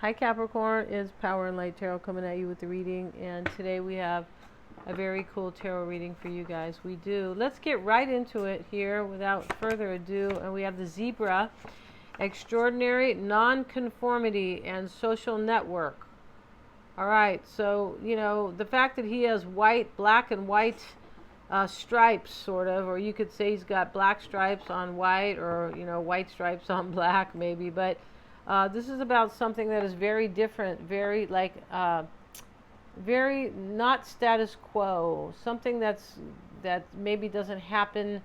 Hi Capricorn, it's Power and Light Tarot coming at you with the reading, and today we have a very cool tarot reading for you guys. We do. Let's get right into it here without further ado. And we have the Zebra, Extraordinary Nonconformity and Social Network. All right, so the fact that he has black and white stripes, sort of, or you could say he's got black stripes on white, or white stripes on black, maybe, but. This is about something that is very different, very very not status quo, something that maybe doesn't happen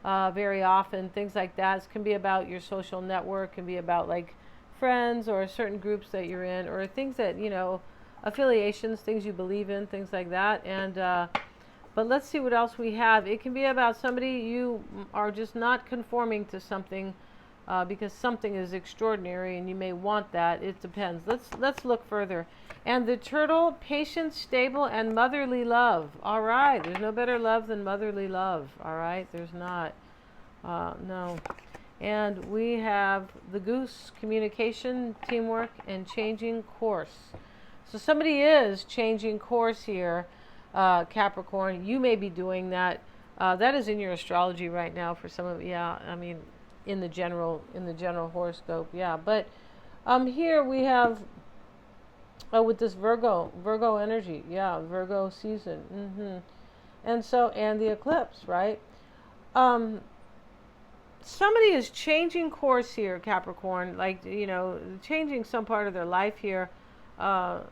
very often, things like that. It can be about your social network, can be about like friends or certain groups that you're in, or things that, affiliations, things you believe in, things like that. And but let's see what else we have. It can be about somebody you are just not conforming to something. Because something is extraordinary and you may want that. It depends. Let's look further. And the turtle, patient, stable, and motherly love. All right. There's no better love than motherly love. All right. There's not. No. And we have the goose, communication, teamwork, and changing course. So somebody is changing course here, Capricorn. You may be doing that. That is in your astrology right now for some of, yeah, I mean, in the general horoscope, yeah. But here we have with this Virgo energy, yeah, Virgo season, and the eclipse, right? Somebody is changing course here, Capricorn, like changing some part of their life here, and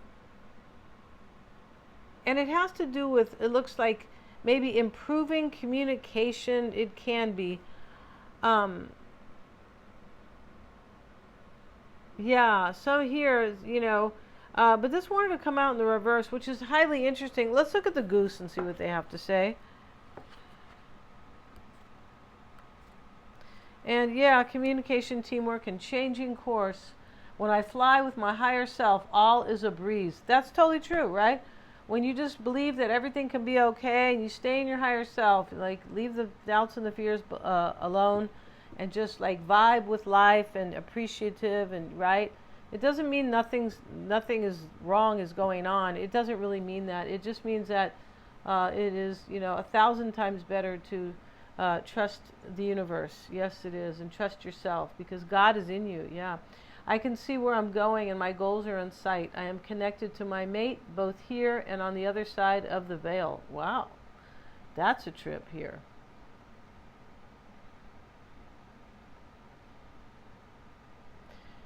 it has to do with, it looks like, maybe improving communication. It can be. Yeah, so here, but this wanted to come out in the reverse, which is highly interesting. Let's look at the goose and see what they have to say. And yeah, communication, teamwork, and changing course. When I fly with my higher self, all is a breeze. That's totally true, right? When you just believe that everything can be okay and you stay in your higher self, like leave the doubts and the fears alone, and just like vibe with life and appreciative, and right, it doesn't mean nothing is wrong is going on. It doesn't really mean that. It just means that it is 1,000 times better to trust the universe. Yes, it is. And trust yourself, because God is in you. Yeah, I can see where I'm going and my goals are in sight. I am connected to my mate both here and on the other side of the veil. Wow, that's a trip here.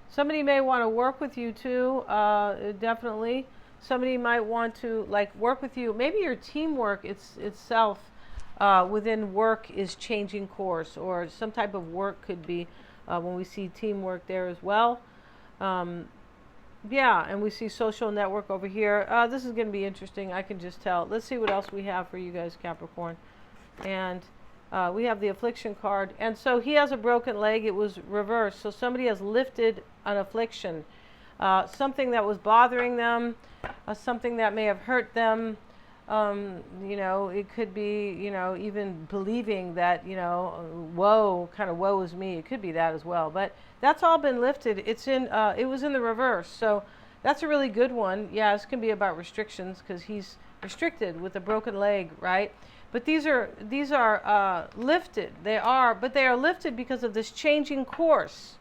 Somebody may want to work with you too, definitely. Somebody might want to work with you. Maybe your teamwork itself within work is changing course, or some type of work could be when we see teamwork there as well. Yeah, and we see social network over here. This is going to be interesting, I can just tell. Let's see what else we have for you guys, Capricorn. And we have the affliction card. And so he has a broken leg. It was reversed. So somebody has lifted an affliction. Something that was bothering them. Something that may have hurt them. It could be, even believing that, woe is me. It could be that as well. But that's all been lifted. It was in the reverse. So that's a really good one. Yeah, this can be about restrictions, because he's restricted with a broken leg, right? But these are lifted. But they are lifted because of this changing course.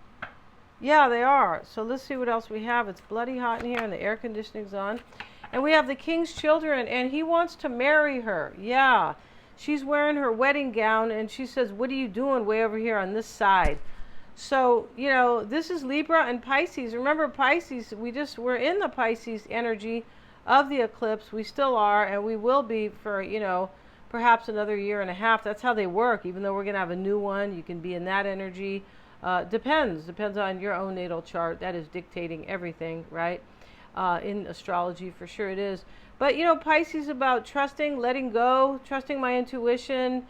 Yeah, they are. So let's see what else we have. It's bloody hot in here, and the air conditioning's on. And we have the king's children, and he wants to marry her. Yeah, she's wearing her wedding gown, and she says, "What are you doing way over here on this side?" So this is Libra and Pisces. Remember, Pisces. We're in the Pisces energy of the eclipse. We still are, and we will be for perhaps another year and a half. That's how they work. Even though we're going to have a new one, you can be in that energy. Depends on your own natal chart. That is dictating everything, right? In astrology, for sure it is. But Pisces about trusting, letting go, trusting my intuition.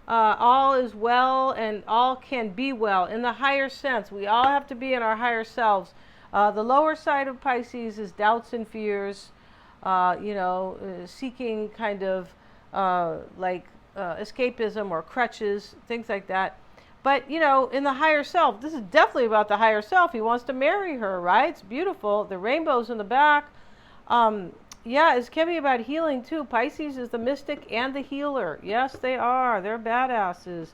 All is well, and all can be well in the higher sense. We all have to be in our higher selves. The lower side of Pisces is doubts and fears, seeking kind of escapism or crutches, things like that. But, you know, in the higher self, this is definitely about the higher self. He wants to marry her, right? It's beautiful. The rainbow's in the back. Yeah, it can be about healing too. Pisces is the mystic and the healer. Yes, they are. They're badasses.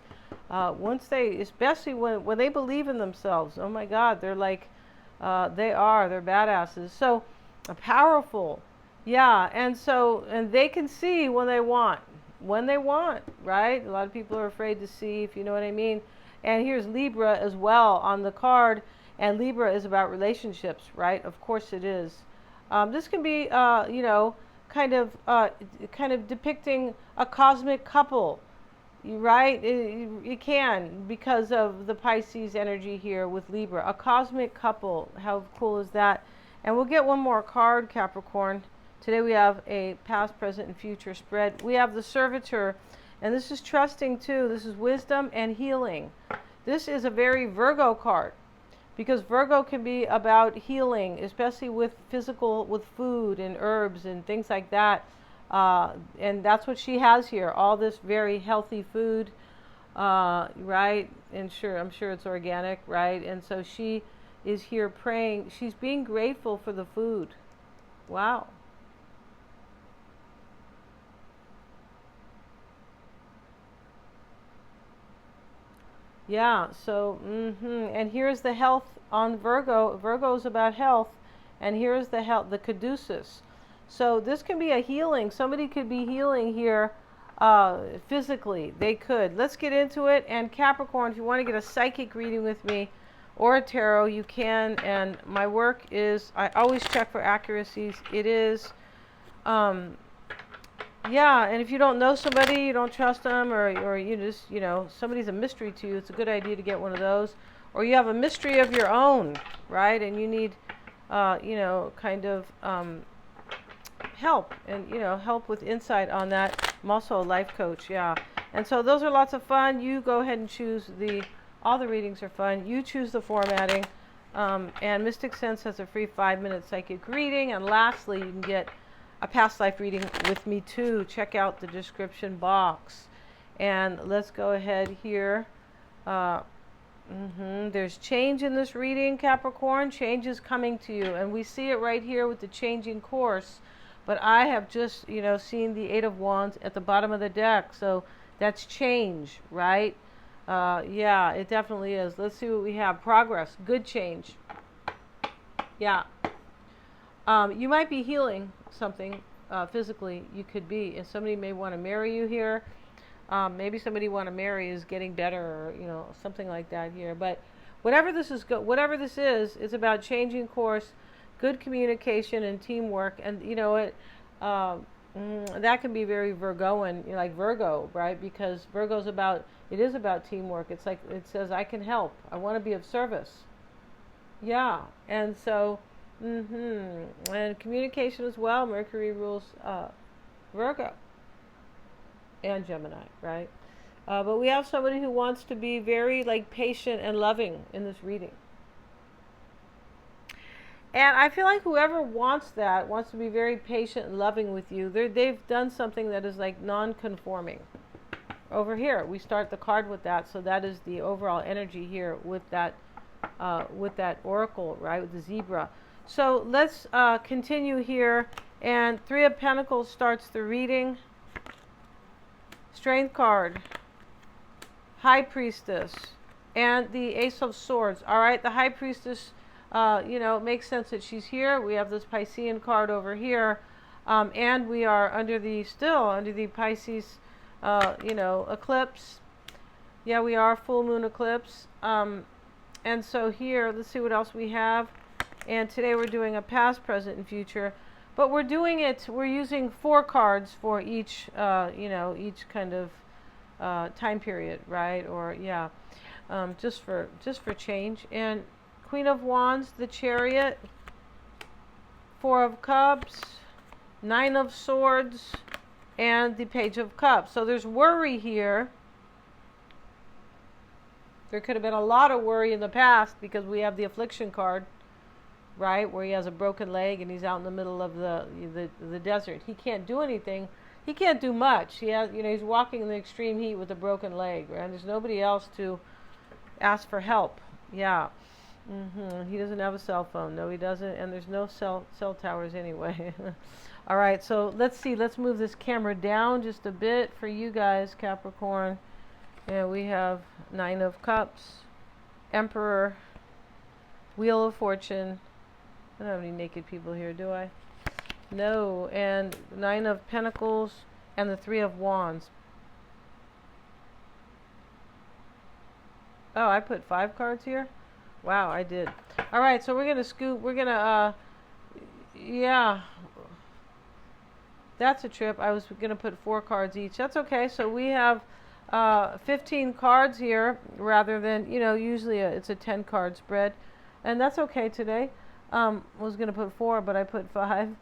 Once they, especially when they believe in themselves, oh my God, they're like, they're badasses. So, powerful. Yeah, and they can see when they want, right? A lot of people are afraid to see, if you know what I mean. And here's Libra as well on the card, and Libra is about relationships, right? Of course it is. This can be, you know, kind of depicting a cosmic couple, right? It can, because of the Pisces energy here with Libra. A cosmic couple, how cool is that? And we'll get one more card, Capricorn. Today we have a past, present, and future spread. We have the Servitor, and this is trusting too. This is wisdom and healing. This is a very Virgo card, because Virgo can be about healing, especially with with food and herbs and things like that. And that's what she has here, all this very healthy food, right? And I'm sure it's organic, right? And so she is here praying. She's being grateful for the food. Wow. Yeah, so, and here's the health on Virgo. Virgo is about health, and here's the health, the caduceus. So this can be a healing. Somebody could be healing here physically. They could. Let's get into it. And Capricorn, if you want to get a psychic reading with me or a tarot, you can. And my work is, I always check for accuracies. It is, yeah, and if you don't know somebody, you don't trust them, or you just, you know, somebody's a mystery to you, it's a good idea to get one of those. Or you have a mystery of your own, right? And you need, you know, kind of help, and, you know, help with insight on that. I'm also a life coach, yeah. And so those are lots of fun. You go ahead and choose all the readings are fun. You choose the formatting. And Mystic Sense has a free 5-minute psychic reading. And lastly, you can get a past life reading with me too. Check out the description box. And let's go ahead here. There's change in this reading, Capricorn. Change is coming to you. And we see it right here with the changing course. But I have just, you know, seen the 8 of Wands at the bottom of the deck. So that's change, right? Yeah, it definitely is. Let's see what we have. Progress. Good change. Yeah. You might be healing something physically. You could be. And somebody may want to marry you here. Maybe somebody you want to marry is getting better, or, you know, something like that here. But whatever this is, it's about changing course, good communication and teamwork. And, you know, that can be very Virgoan, you know, like Virgo, right? Because Virgo's it is about teamwork. It's like, it says, I can help. I want to be of service. Yeah. And so, and communication as well. Mercury rules Virgo and Gemini, right? But we have somebody who wants to be very, like, patient and loving in this reading. And I feel like whoever wants to be very patient and loving with you, they've done something that is like non-conforming. Over here, we start the card with that, so that is the overall energy here with that oracle, right, with the zebra. So let's continue here, and 3 of Pentacles starts the reading. Strength card, High Priestess, and the Ace of Swords. All right, the High Priestess, you know, it makes sense that she's here. We have this Piscean card over here, and we are still under the Pisces, you know, eclipse. Yeah, we are full moon eclipse. And so here, let's see what else we have. And today we're doing a past, present, and future. But we're using 4 cards for each, you know, each kind of time period, right? Or, yeah, just for change. And Queen of Wands, the Chariot, 4 of Cups, 9 of Swords, and the Page of Cups. So there's worry here. There could have been a lot of worry in the past because we have the Affliction card, right, where he has a broken leg and he's out in the middle of the desert. He can't do anything. He can't do much. He has, you know, he's walking in the extreme heat with a broken leg, right? And there's nobody else to ask for help. Yeah. He doesn't have a cell phone. No, he doesn't. And there's no cell towers anyway. All right, so let's see. Let's move this camera down just a bit for you guys, Capricorn. And we have Nine of Cups, Emperor, Wheel of Fortune. I don't have any naked people here, do I? No. And Nine of Pentacles and the Three of Wands. Oh, I put 5 cards here? Wow, I did. All right, so we're going to scoop. We're going to, yeah. That's a trip. I was going to put 4 cards each. That's okay. So we have 15 cards here rather than, usually it's a 10 card spread. And that's okay today. Was going to put 4, but I put 5.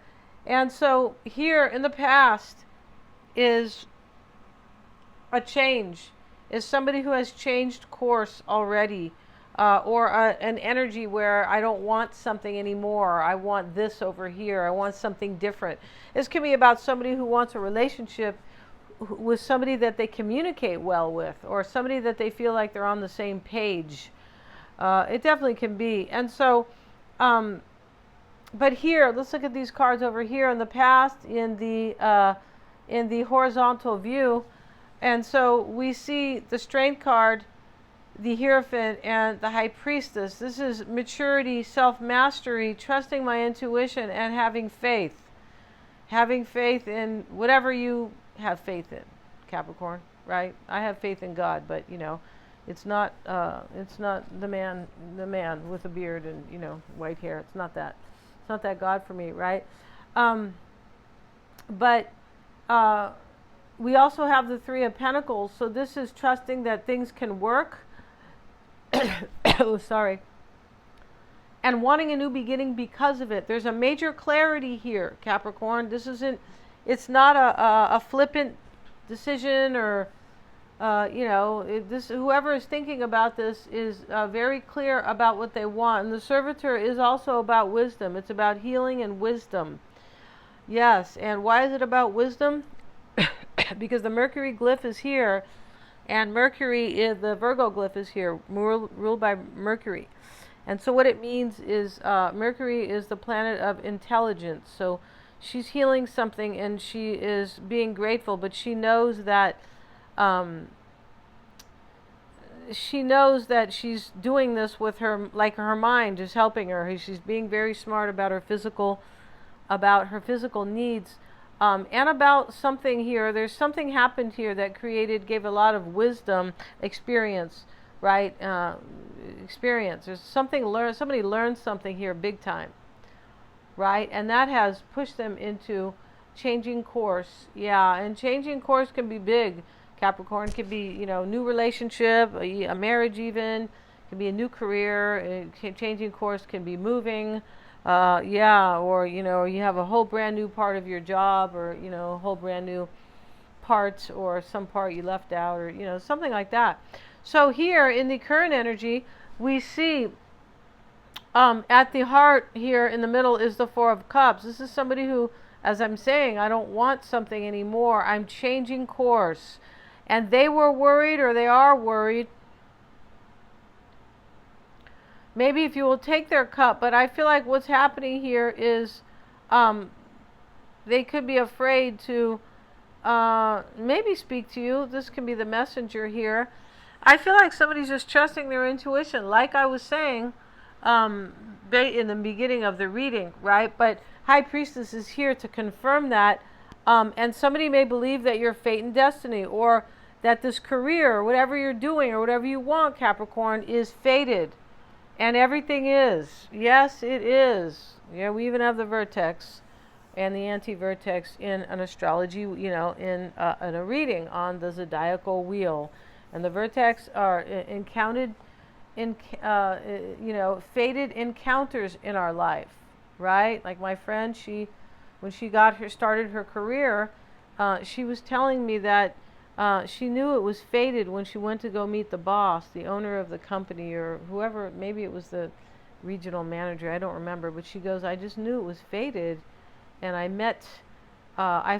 And so here in the past is a change. Is somebody who has changed course already. Or an energy where I don't want something anymore. I want this over here. I want something different. This can be about somebody who wants a relationship with somebody that they communicate well with, or somebody that they feel like they're on the same page. It definitely can be. And so, but here, let's look at these cards over here in the past, in the horizontal view. And so we see the Strength card, the Hierophant, and the High Priestess. This is maturity, self-mastery, trusting my intuition, and having faith. Having faith in whatever you have faith in, Capricorn, right? I have faith in God, but it's not the man with a beard and white hair. It's not that. It's not that God for me, right? But we also have the Three of Pentacles. So this is trusting that things can work. Oh, sorry. And wanting a new beginning because of it. There's a major clarity here, Capricorn. It's not a flippant decision, or whoever is thinking about this is very clear about what they want. And the Servitor is also about wisdom. It's about healing and wisdom. Yes, and why is it about wisdom? Because the Mercury glyph is here. And Mercury, the Virgo glyph is here, ruled by Mercury. And so what it means is Mercury is the planet of intelligence. So she's healing something and she is being grateful, but she knows that she's doing this with her, like her mind is helping her. She's being very smart about her physical needs. And about something here, there's something happened here that gave a lot of wisdom, experience, right? Experience. There's somebody learned something here big time, right? And that has pushed them into changing course. Yeah, and changing course can be big. Capricorn can be, new relationship, a marriage even, can be a new career. Changing course can be moving. Or you have a whole brand new part of your job, or a whole brand new part, or some part you left out, or something like that. So here in the current energy, we see at the heart here in the middle is the Four of Cups. This is somebody who, as I'm saying, I don't want something anymore. I'm changing course, and they were worried, or they are worried. Maybe if you will take their cup, but I feel like what's happening here is they could be afraid to maybe speak to you. This can be the messenger here. I feel like somebody's just trusting their intuition, like I was saying in the beginning of the reading, right? But High Priestess is here to confirm that. And somebody may believe that your fate and destiny, or that this career, or whatever you're doing, or whatever you want, Capricorn, is fated. And everything is. Yes, it is. Yeah, we even have the vertex and the anti-vertex in an astrology, in a reading on the zodiacal wheel. And the vertex are fated encounters in our life, right? Like my friend, when she started her career, she was telling me that she knew it was fated when she went to go meet the boss, the owner of the company, or whoever, maybe it was the regional manager, I don't remember, but she goes, I just knew it was fated, and I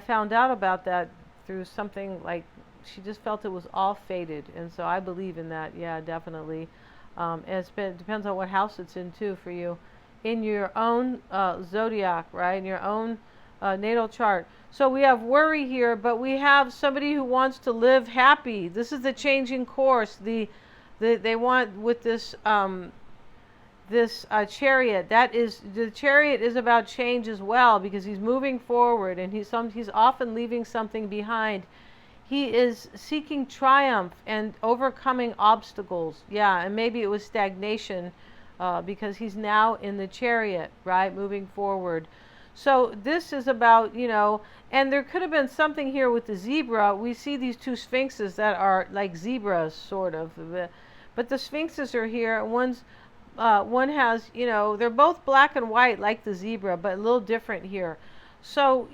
found out about that through something like, she just felt it was all fated, and so I believe in that, yeah, definitely. It depends on what house it's in too for you, in your own zodiac, right? In your own natal chart. So we have worry here, but we have somebody who wants to live happy. This is the changing course. They want with this chariot. That is, the chariot is about change as well, because he's moving forward and he's often leaving something behind. He is seeking triumph and overcoming obstacles. Yeah, and maybe it was stagnation because he's now in the chariot, right, moving forward. So this is about, and there could have been something here with the zebra. We see these two sphinxes that are like zebras, sort of. But the sphinxes are here. One has, they're both black and white like the zebra, but a little different here. So,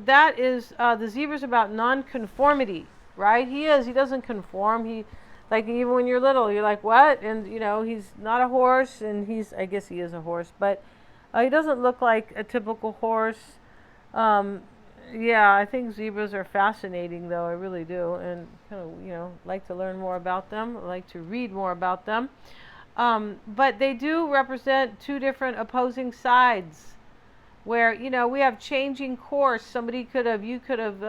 that is, the zebra's about non-conformity, right? He doesn't conform. Like, even when you're little, you're like, what? And, he's not a horse, and I guess he is a horse, but he doesn't look like a typical horse. Yeah, I think zebras are fascinating, though. I really do. And kind of, like to learn more about them. I like to read more about them. But they do represent two different opposing sides where, we have changing course. You could have,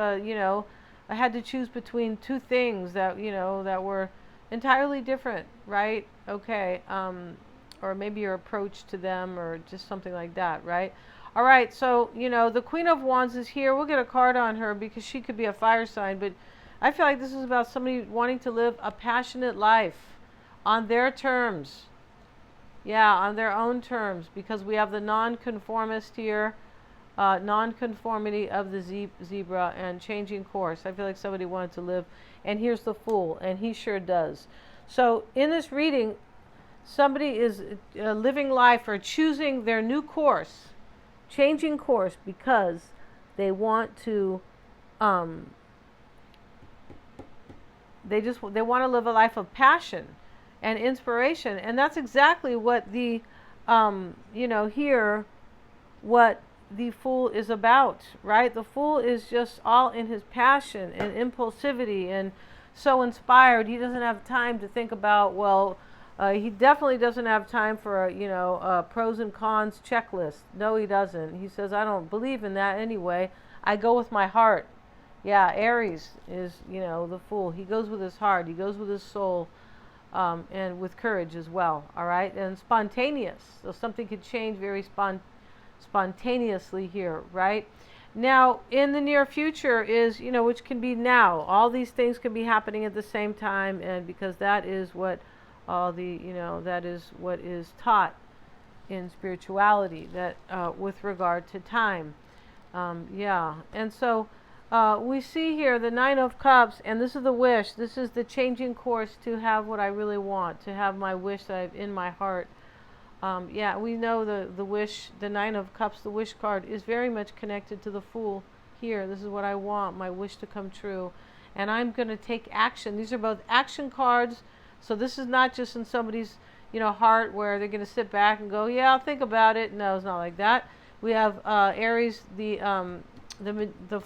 had to choose between two things that, that were entirely different, right? Okay. Or maybe your approach to them or just something like that, right? All right, so, the Queen of Wands is here. We'll get a card on her because she could be a fire sign, but I feel like this is about somebody wanting to live a passionate life on their terms. Yeah, on their own terms, because we have the nonconformist here, nonconformity of the zebra and changing course. I feel like somebody wanted to live, and here's the Fool, and he sure does. So in this reading, somebody is living life or choosing their new course, changing course because they want to, they want to live a life of passion and inspiration. And that's exactly what here, what the Fool is about, right? The Fool is just all in his passion and impulsivity and so inspired. He doesn't have time to think about, he definitely doesn't have time for a pros and cons checklist. No, he doesn't. He says, I don't believe in that anyway. I go with my heart. Yeah, Aries is, the Fool. He goes with his heart. He goes with his soul. And with courage as well, all right? And spontaneous. So something could change very spontaneously here, right? Now, in the near future is, which can be now. All these things can be happening at the same time, and because that is what that is what is taught in spirituality, that with regard to time. Yeah, and so we see here the Nine of Cups, and this is the wish. This is the changing course to have what I really want, to have my wish that I have in my heart. Yeah, we know the wish, the Nine of Cups, the wish card, is very much connected to the Fool here. This is what I want, my wish to come true. And I'm going to take action. These are both action cards. So this is not just in somebody's, heart where they're going to sit back and go, yeah, I'll think about it. No, it's not like that. We have Aries, the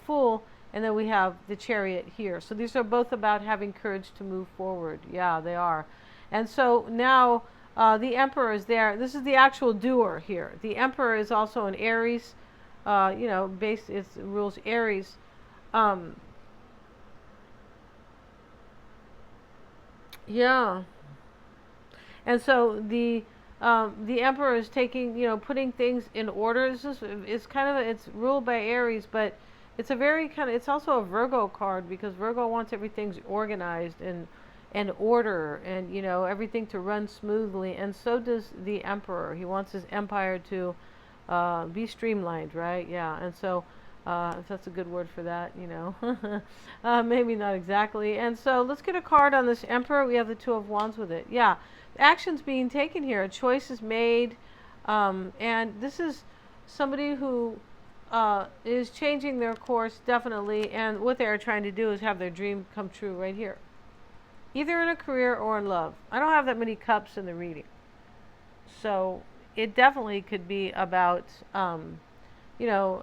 Fool, and then we have the Chariot here. So these are both about having courage to move forward. Yeah, they are. And so now the Emperor is there. This is the actual doer here. The Emperor is also an Aries, it rules Aries. Yeah. And so the Emperor is taking, putting things in order. It's ruled by Aries, but it's it's also a Virgo card, because Virgo wants everything organized and order and, everything to run smoothly. And so does the Emperor. He wants his empire to be streamlined, right? Yeah. And so, if that's a good word for that, maybe not exactly. And so let's get a card on this Emperor. We have the Two of Wands with it. Yeah. Actions being taken here. A choice is made. And this is somebody who is changing their course, definitely. And what they are trying to do is have their dream come true right here. Either in a career or in love. I don't have that many cups in the reading. So it definitely could be about, I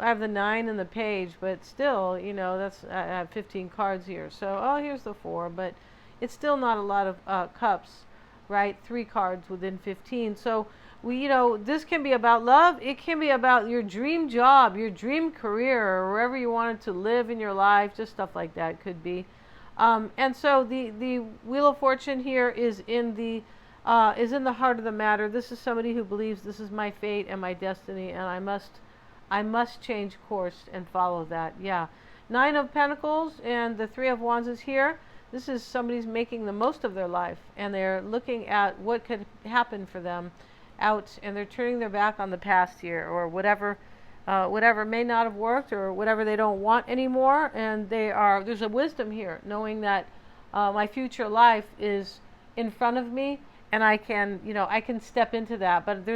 have the 9 and the Page, but still, I have 15 cards here. So, here's the 4, but it's still not a lot of cups, right? 3 cards within 15. So this can be about love. It can be about your dream job, your dream career, or wherever you wanted to live in your life, just stuff like that could be. And so the Wheel of Fortune here is in the heart of the matter. This is somebody who believes this is my fate and my destiny, and I must change course and follow that. Yeah. 9 of Pentacles and the 3 of Wands is here. This is somebody's making the most of their life, and they're looking at what could happen for them out, and they're turning their back on the past here, or whatever may not have worked, or whatever they don't want anymore. And there's a wisdom here, knowing that my future life is in front of me, and I can step into that. But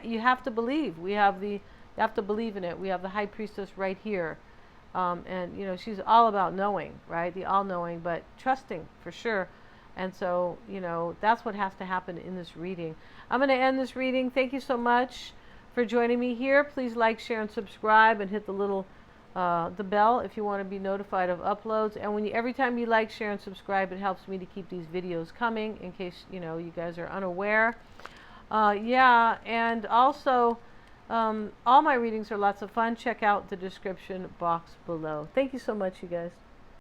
you have to believe. You have to believe in it. We have the High Priestess right here. And she's all about knowing, right? The all-knowing, but trusting for sure. And so, that's what has to happen in this reading. I'm going to end this reading. Thank you so much for joining me here. Please like, share, and subscribe, and hit the little the bell if you want to be notified of uploads. And every time you like, share, and subscribe, it helps me to keep these videos coming, in case you guys are unaware. Yeah, and also all my readings are lots of fun. Check out the description box below. Thank you so much, you guys.